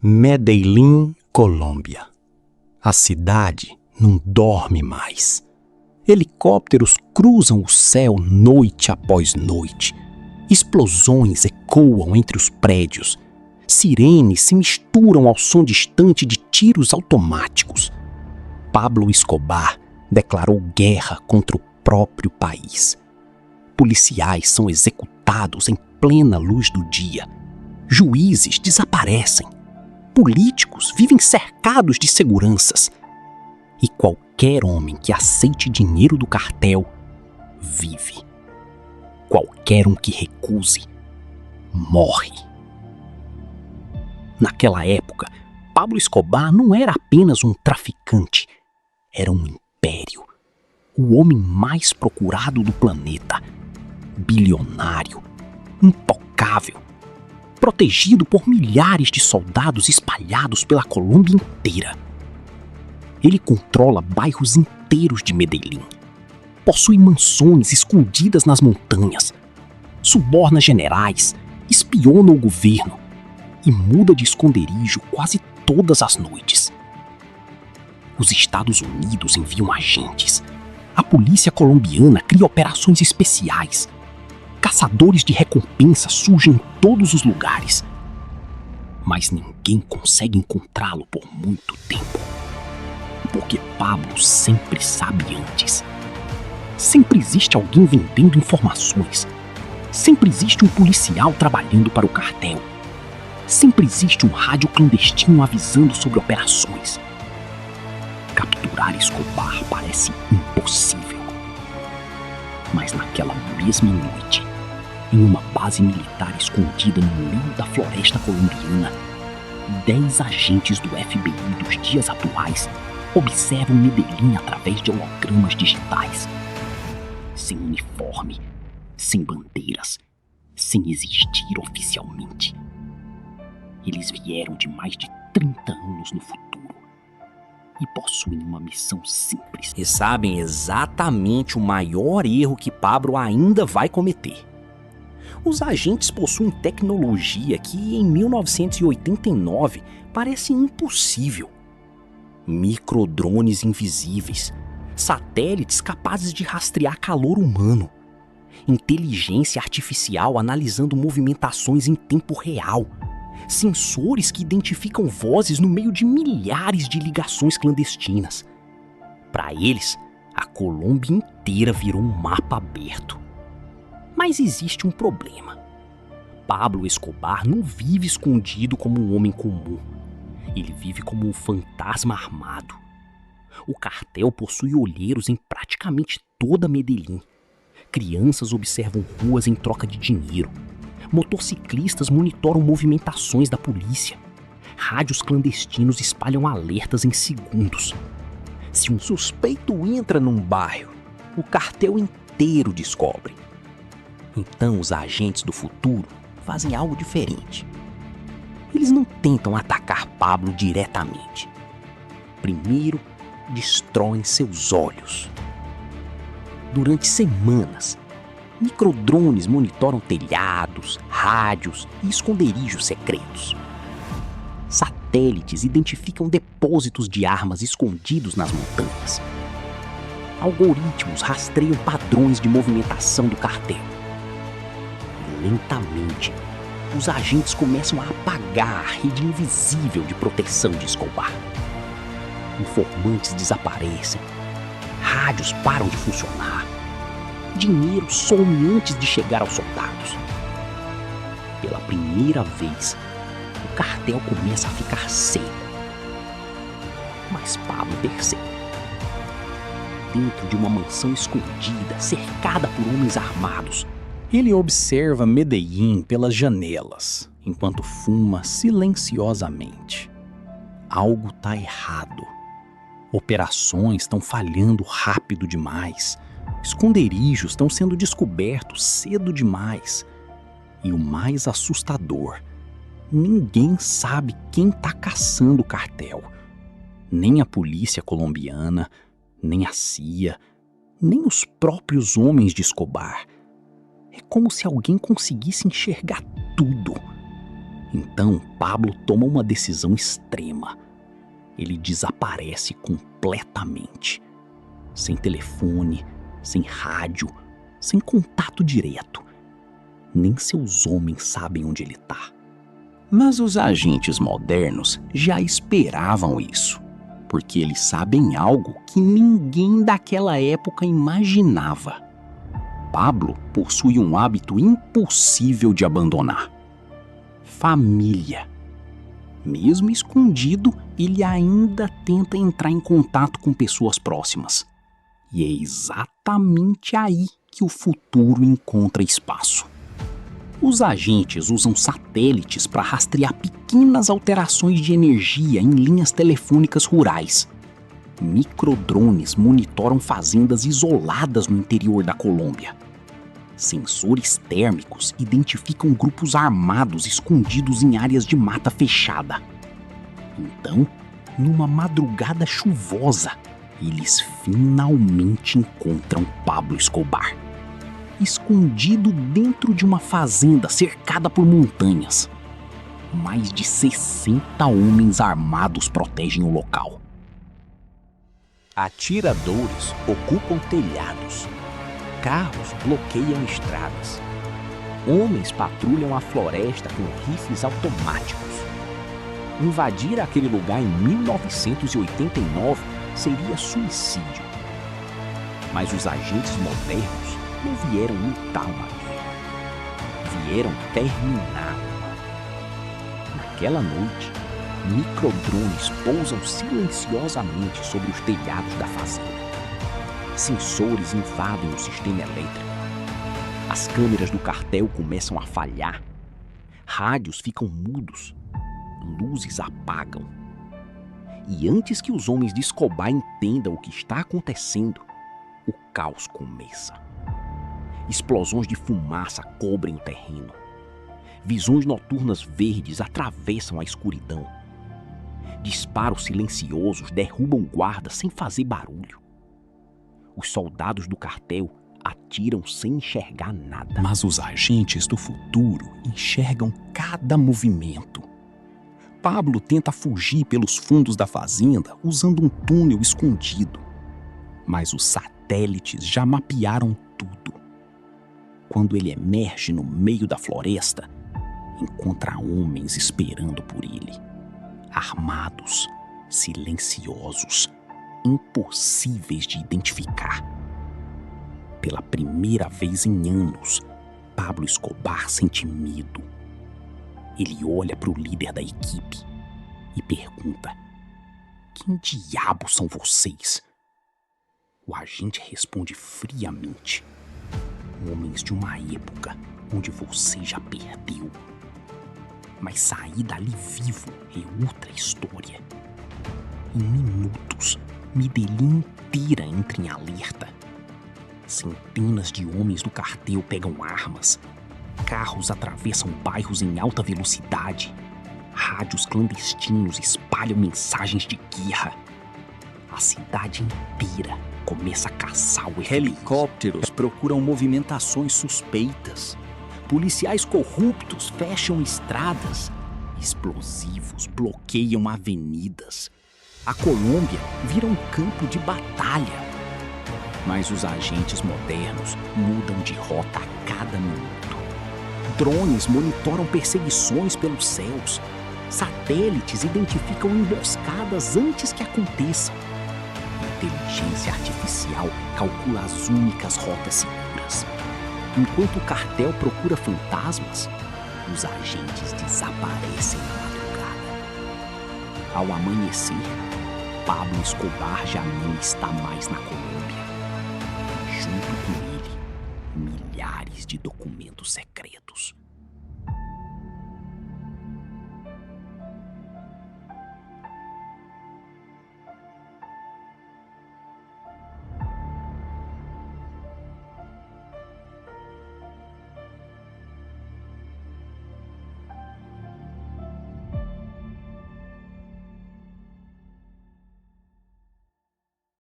Medellín, Colômbia. A cidade não dorme mais. Helicópteros cruzam o céu noite após noite. Explosões ecoam entre os prédios. Sirenes se misturam ao som distante de tiros automáticos. Pablo Escobar declarou guerra contra o próprio país. Policiais são executados em plena luz do dia. Juízes desaparecem. Políticos vivem cercados de seguranças. E qualquer homem que aceite dinheiro do cartel vive. Qualquer um que recuse morre. Naquela época, Pablo Escobar não era apenas um traficante, era um império. O homem mais procurado do planeta. Bilionário, intocável, protegido por milhares de soldados espalhados pela Colômbia inteira. Ele controla bairros inteiros de Medellín. Possui mansões escondidas nas montanhas. Suborna generais, espiona o governo e muda de esconderijo quase todas as noites. Os Estados Unidos enviam agentes. A polícia colombiana cria operações especiais. Caçadores de recompensa surgem em todos os lugares. Mas ninguém consegue encontrá-lo por muito tempo. Porque Pablo sempre sabe antes. Sempre existe alguém vendendo informações. Sempre existe um policial trabalhando para o cartel. Sempre existe um rádio clandestino avisando sobre operações. Capturar Escobar parece impossível. Mas naquela mesma noite, em uma base militar escondida no meio da floresta colombiana, 10 agentes do FBI dos dias atuais observam Medellín através de hologramas digitais. Sem uniforme, sem bandeiras, sem existir oficialmente. Eles vieram de mais de 30 anos no futuro e possuem uma missão simples. E sabem exatamente o maior erro que Pablo ainda vai cometer. Os agentes possuem tecnologia que em 1989 parece impossível. Microdrones invisíveis, satélites capazes de rastrear calor humano, inteligência artificial analisando movimentações em tempo real, sensores que identificam vozes no meio de milhares de ligações clandestinas. Para eles, a Colômbia inteira virou um mapa aberto. Mas existe um problema. Pablo Escobar não vive escondido como um homem comum. Ele vive como um fantasma armado. O cartel possui olheiros em praticamente toda Medellín. Crianças observam ruas em troca de dinheiro. Motociclistas monitoram movimentações da polícia. Rádios clandestinos espalham alertas em segundos. Se um suspeito entra num bairro, o cartel inteiro descobre. Então os agentes do futuro fazem algo diferente. Eles não tentam atacar Pablo diretamente. Primeiro, destroem seus olhos. Durante semanas, microdrones monitoram telhados, rádios e esconderijos secretos. Satélites identificam depósitos de armas escondidos nas montanhas. Algoritmos rastreiam padrões de movimentação do cartel. E lentamente, os agentes começam a apagar a rede invisível de proteção de Escobar. Informantes desaparecem. Rádios param de funcionar. Dinheiro some antes de chegar aos soldados. Pela primeira vez, o cartel começa a ficar seco. Mas Pablo percebe. Dentro de uma mansão escondida, cercada por homens armados, ele observa Medellín pelas janelas, enquanto fuma silenciosamente. Algo está errado. Operações estão falhando rápido demais. Esconderijos estão sendo descobertos cedo demais. E o mais assustador, ninguém sabe quem está caçando o cartel. Nem a polícia colombiana, nem a CIA, nem os próprios homens de Escobar. É como se alguém conseguisse enxergar tudo Então, Pablo toma uma decisão extrema. Ele desaparece completamente. Sem telefone, sem rádio, sem contato direto. Nem seus homens sabem onde ele está. Mas os agentes modernos já esperavam isso, porque eles sabem algo que ninguém daquela época imaginava. Pablo possui um hábito impossível de abandonar: família. Mesmo escondido, ele ainda tenta entrar em contato com pessoas próximas. E é exatamente aí que o futuro encontra espaço. Os agentes usam satélites para rastrear pequenas alterações de energia em linhas telefônicas rurais. Microdrones monitoram fazendas isoladas no interior da Colômbia. Sensores térmicos identificam grupos armados escondidos em áreas de mata fechada. Então, numa madrugada chuvosa, eles finalmente encontram Pablo Escobar, escondido dentro de uma fazenda cercada por montanhas. Mais de 60 homens armados protegem o local. Atiradores ocupam telhados. Carros bloqueiam estradas. Homens patrulham a floresta com rifles automáticos. Invadir aquele lugar em 1989 seria suicídio. Mas os agentes modernos não vieram lutar uma guerra. Vieram terminar uma. Naquela noite, microdrones pousam silenciosamente sobre os telhados da fazenda. Sensores invadem o sistema elétrico. As câmeras do cartel começam a falhar. Rádios ficam mudos. Luzes apagam. E antes que os homens de Escobar entendam o que está acontecendo, o caos começa. Explosões de fumaça cobrem o terreno. Visões noturnas verdes atravessam a escuridão. Disparos silenciosos derrubam guardas sem fazer barulho. Os soldados do cartel atiram sem enxergar nada. Mas os agentes do futuro enxergam cada movimento. Pablo tenta fugir pelos fundos da fazenda usando um túnel escondido. Mas os satélites já mapearam tudo. Quando ele emerge no meio da floresta, encontra homens esperando por ele. Armados, silenciosos, impossíveis de identificar. Pela primeira vez em anos, Pablo Escobar sente medo. Ele olha para o líder da equipe e pergunta: "Quem diabos são vocês?" O agente responde friamente: "Homens de uma época onde você já perdeu. Mas sair dali vivo é outra história." Em minutos, Medellín inteira entra em alerta. Centenas de homens do cartel pegam armas. Carros atravessam bairros em alta velocidade. Rádios clandestinos espalham mensagens de guerra. A cidade inteira começa a caçar o FBI. Helicópteros procuram movimentações suspeitas. Policiais corruptos fecham estradas. Explosivos bloqueiam avenidas. A Colômbia vira um campo de batalha. Mas os agentes modernos mudam de rota a cada minuto. Drones monitoram perseguições pelos céus. Satélites identificam emboscadas antes que aconteçam. Inteligência artificial calcula as únicas rotas seguras. Enquanto o cartel procura fantasmas, os agentes desaparecem na madrugada. Ao amanhecer, Pablo Escobar já não está mais na Colômbia. Junto com ele, milhares de documentos secretos.